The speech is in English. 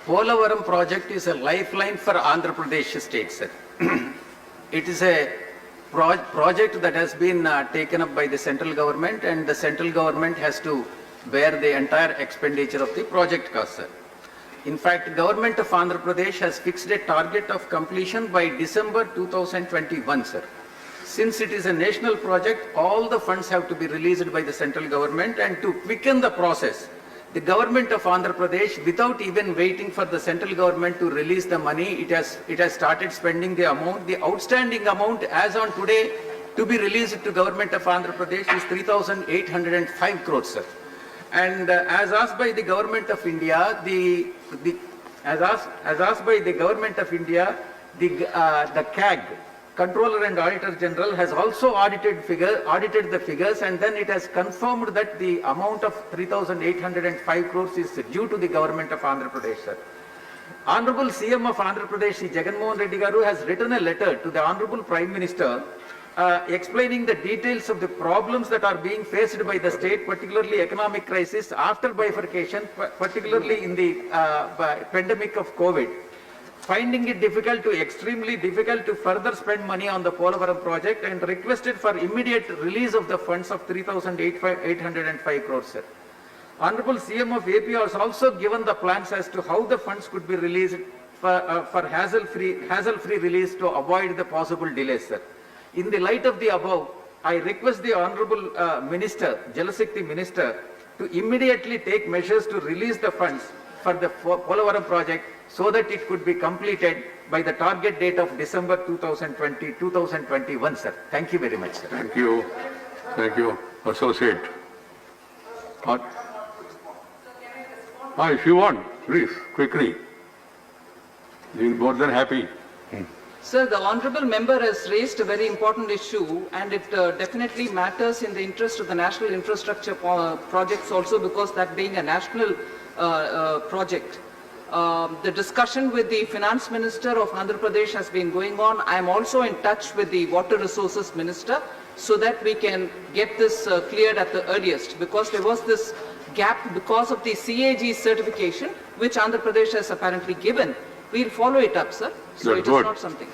Polavaram project is a lifeline for Andhra Pradesh state, sir. It is a project that has been taken up by the central government, and the central government has to bear the entire expenditure of the project cost, sir. In fact, government of Andhra Pradesh has fixed a target of completion by December 2021, sir. Since it is a national project, all the funds have to be released by the central government, and to quicken the process, the government of Andhra Pradesh, without even waiting for the central government to release the money, it has started spending the amount. The outstanding amount as on today to be released to government of Andhra Pradesh is 3,805 crores, sir. And as asked by the government of India, the CAG, Controller and Auditor General, has also audited the figures, and then it has confirmed that the amount of 3,805 crores is due to the government of Andhra Pradesh, sir. Honorable CM of Andhra Pradesh, Shri Jagan Mohan Reddy Garu, has written a letter to the Honorable Prime Minister explaining the details of the problems that are being faced by the state, particularly economic crisis after bifurcation, particularly in the pandemic of COVID, finding it extremely difficult to further spend money on the Polavaram project, and requested for immediate release of the funds of 3,805 crores, sir. Honorable CM of AP has also given the plans as to how the funds could be released for hassle-free release to avoid the possible delays, sir. In the light of the above, I request the Honorable Minister, Jal Shakti Minister, to immediately take measures to release the funds for the Polavaram project so that it could be completed by the target date of December 2021, sir. Thank you very much, sir. Thank you. Thank you, Associate. If you want, please, quickly. We'll be more than happy. Sir, the honourable member has raised a very important issue, and it definitely matters in the interest of the national infrastructure projects also, because that being a national project. The discussion with the Finance Minister of Andhra Pradesh has been going on. I am also in touch with the Water Resources Minister so that we can get this cleared at the earliest, because there was this gap because of the CAG certification, which Andhra Pradesh has apparently given. We'll follow it up, sir. So That's it is good. not something.